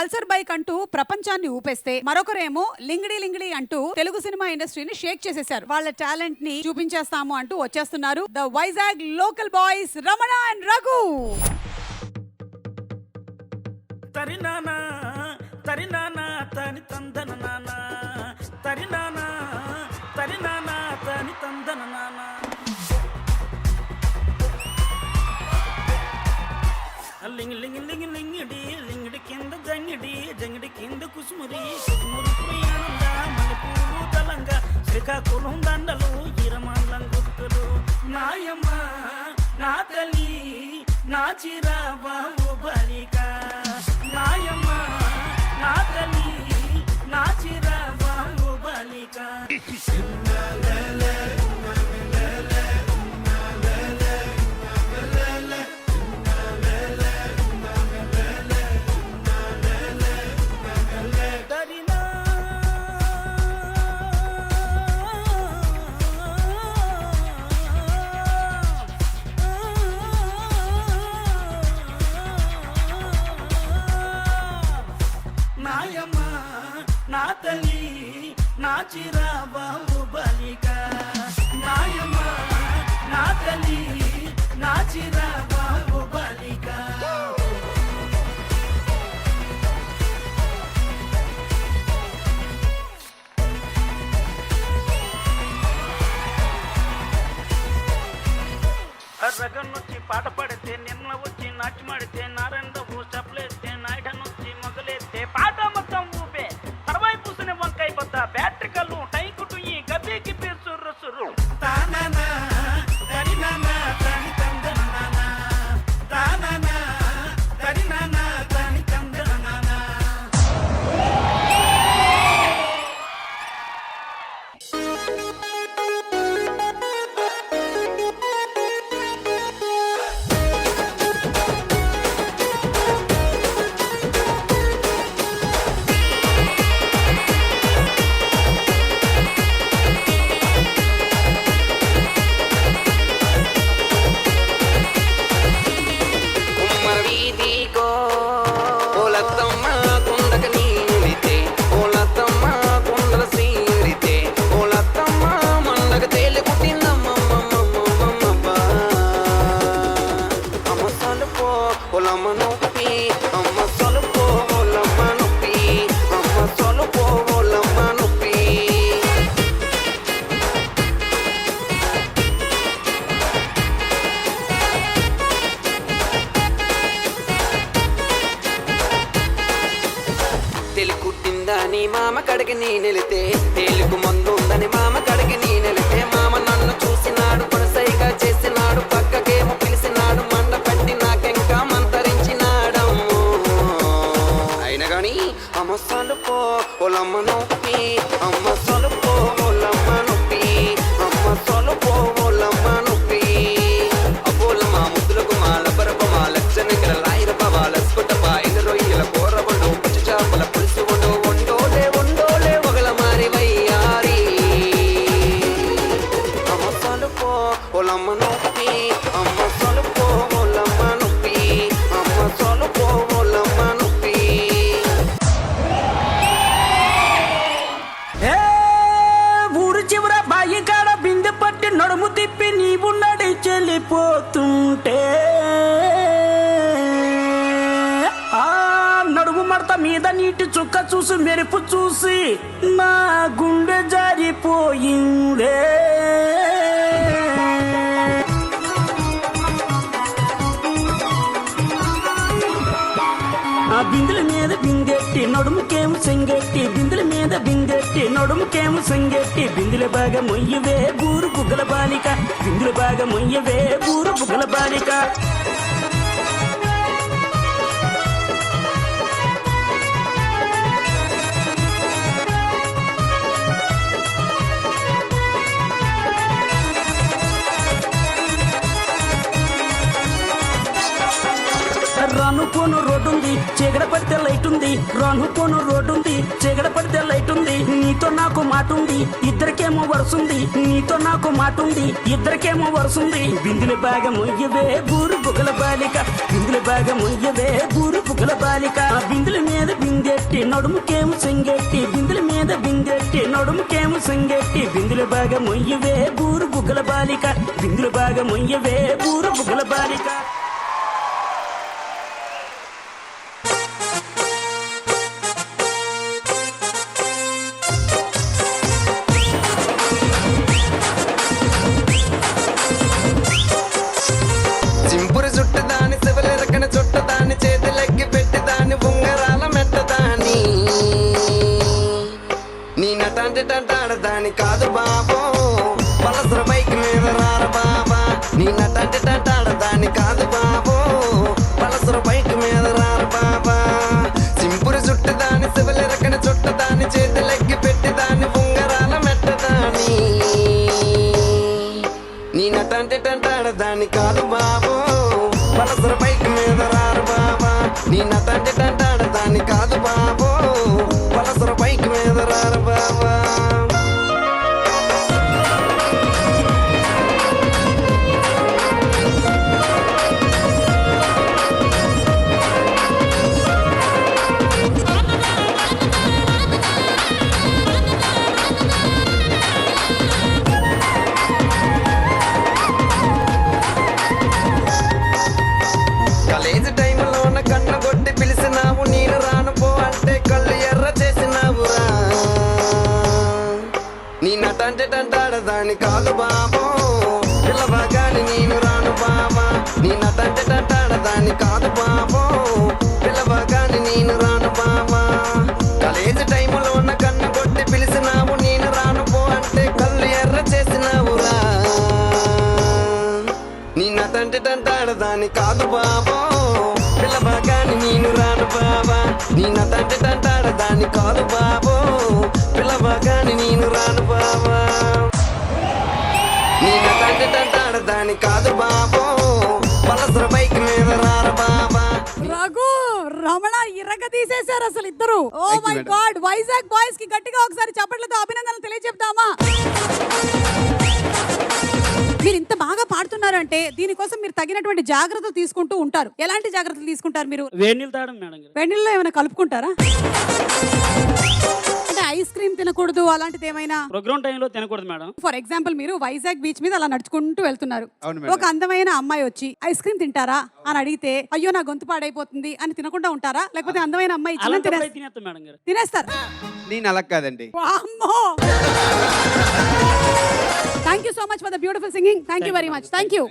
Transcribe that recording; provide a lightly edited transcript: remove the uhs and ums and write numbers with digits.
Pulsar bike అంటూ ప్రపంచాన్ని ఊపేస్తే మరొకరేమో లింగిడి లింగిడి అంటూ తెలుగు సినిమా ఇండస్ట్రీని షేక్ చేసేశారు. వాళ్ళ టాలెంట్ ని చూపించేస్తాము అంటూ వచ్చేస్తున్నారు the Vizag local boys Ramana and Raghu. తరినానా తరినానా తని తందన నానా తరినానా తరినానా తని తందన నానా లింగి లింగి లింగి లింగిడి లింగిడి కింద జంగిడి జంగిడి కింద కుసుమురి కుసుమురి ప్రియానంద మల్లెపూలు తలంగా శ్రీకాకుళం దండలు ఇరమండం గుర్తులు నాయమ్మ నా తల్లి నా చిరాబాబు బలిక నాయమ్మ నా తల్లి నా చిరాబాబు బలిక నాయమ్మ నా తల్లి నా చిరాబాబు బలిక నాయమ్మ నా తల్లి నా చిరాబాబు బలిక రగన్నొచ్చి పాట పడితే నిన్న వచ్చి నాట్యమాడితే నారాయణరావు స్టెప్లేస్తే నాయుడనొచ్చి మొదలెత్తే పాట మొత్తం ఊపే తర్వాయి పూసిన వంకాయ బద్ద బ్యాటరీ కళ్ళు టైకుటు ఈ గబ్బి గిబ్బి సుర్రు సుర్రు తానానా తరినానా తని తందన నానా తానానా తరినానా తని తందన నానా మామ కడిగి నీ నెలితే తేలుకు మందు ఉందని మామ కడిగి నీ నెలితే మామ నన్ను చూసినాడు కొనసైగా చేసినాడు పక్కకేమో పిలిచినాడు మండ పెట్టి నాకెంకా మంతరించినాడమ్మో అయినా గాని అమ్మ సలుపో పొలమ్మ నొప్పి అమ్మ సలుపో పొలమ్మ నొప్పి అమ్మ సలుపో పొలమ్మ నొప్పి అపోలమ్మ ముద్దులకు మాల బరప మా లక్షణ గల రాయిరప వాళ్ళస్కుటప ఇన్ని రొయ్యల కూర వండు పచ్చి చేపల పులుసు వండు పొలమ్మ నొప్పి అమ్మ సలుపో పొలమ్మ నొప్పి అమ్మ సలుపో పొలమ్మ నొప్పి ఊరు చివర బాయి కాడ బిందె పట్టి నడుము తిప్పి నీవు నడి చెల్లిపోతుంటే ఆ నడుము మడత మీద నీటి చుక్క చూసి మెరుపు చూసి నా గుండె జారిపోయిందే ఆ బిందుల మీద బిందెట్టి నడుముకేము సెంగెట్టి బిందుల మీద బిందెట్టి నడుముకేము సెంగెట్టి బిందుల బాగా మొయ్యవే బూరు బుగ్గల బాలిక బిందుల బాగా మొయ్యవే బూరు బుగ్గల బాలిక రానుకోను రోడ్డుంది చీకడ పడితే లైట్ ఉంది రానుకోను రోడ్డుంది చీకడ పడితే లైట్ ఉంది నీ నీతో నాకు మాట ఉంది ఇద్దరికేమో వరుసుంది నీతో నాకు మాట ఉంది ఇద్దరికేమో వరుసుంది బిందులు బాగా మొయ్యవే బూరు బుగల బాలిక బిందులు బాగా మొయ్యవే బూరు బుగల బాలిక బిందుల మీద బిందెట్టి నడుముకేమో సెంగెట్టి బిందుల మీద బిందెట్టి నడుముకేమో సెంగెట్టి బిందులు బాగా మొయ్యవే బూరు బుగల బాలిక బిందులు బాగా మొయ్యవే బూరు బుగల బాలిక. చింపురు చుట్టదాని శివలెరకన చుట్టదాని చేతులెక్కి పెట్టిదాని ఉంగరాల మెట్టదాని నీ నటంటి టంటాడదాని కాదు బాబో పలసర బైక్ మీద రార బాబా నీ నటంటి టంటాడదాని కాదు బాబో పలసర బైక్ మీద రార బాబా చింపురు చుట్టదాని శివలెరకన చుట్టదాని చేతులెక్కి పెట్టిదాని ఉంగరాల మెట్టదాని నీ నటంటి టంటాడదాని కాదు బాబో పలసర బైక్ మీద రారు బాబా నీ నటంటి టంటాడదాని కాదు బాబో పలసర బైక్ మీద రారు బాబా. కాలేజీ టైంలోన కన్ను కొట్టి పిలిచినావు నేను రాను పో అంటే కళ్ళు ఎర్ర చేసినావురా నీ నటంటే టంటాడదాని కాదు బాబో పిల్లబాగాని నేను రాను బాబా నీ నటంటే టంటాడదాని కాదు బాబో పిల్లబాగాని నేను రాను బాబా కాలేజీ టైంలోన కన్ను కొట్టి పిలిచినావు నేను రాను పో అంటే కళ్ళు ఎర్ర చేసినావురా నీ నటంటే టంటాడదాని కాదు బాబో పిల్లబాగాని నేను రాను బాబా నీ నటంటే టంటాడదాని కాదు బాబో పిల్లబాగాని నేను రాను బాబా నీ నటంటే టంటాడదాని కాదు బాబో పలసర బైక్ మీద రారు బాబా. రఘు రమణ ఇరగ తీసేశారు అసలు ఇద్దరు. Oh my god, Vizag boys కి గట్టిగా ఒకసారి చప్పట్లతో అభినందనలు తెలియజెప్తామా? మీరు ఇంత బాగా పాడుతున్నారంటే దీనికోసం మీరు తగినటువంటి జాగ్రత్తలు తీసుకుంటూ ఉంటారు. ఎలాంటి జాగ్రత్తలు తీసుకుంటారు మీరు? వేడి నీళ్ళు తాగడం మేడం గారు. వేడి నీళ్ళలో ఏమైనా కలుపుకుంటారా? అంటే ఐస్ క్రీమ్ తినకూడదు అలాంటిది ఏమైనా? ప్రోగ్రామ్ టైంలో తినకూడదు మేడం. ఫర్ ఎగ్జాంపుల్ మీరు వైజాగ్ బీచ్ మీద అలా నడుచుకుంటూ వెళ్తున్నారు. అవును మేడం. ఒక అందమైన అమ్మాయి వచ్చి ఐస్ క్రీమ్ తింటారా అని అడిగితే అయ్యో నా గొంతు పాడైపోతుంది అని తినకుండా ఉంటారా? లేకపోతే అందమైన అమ్మాయి ఇచ్చిన అలాంటప్పుడు తినేస్తాం మేడం గారు. తినేస్తారు? నేను అలా కాదండి. Thank you so much for the beautiful singing. Thank you very much. Thank you.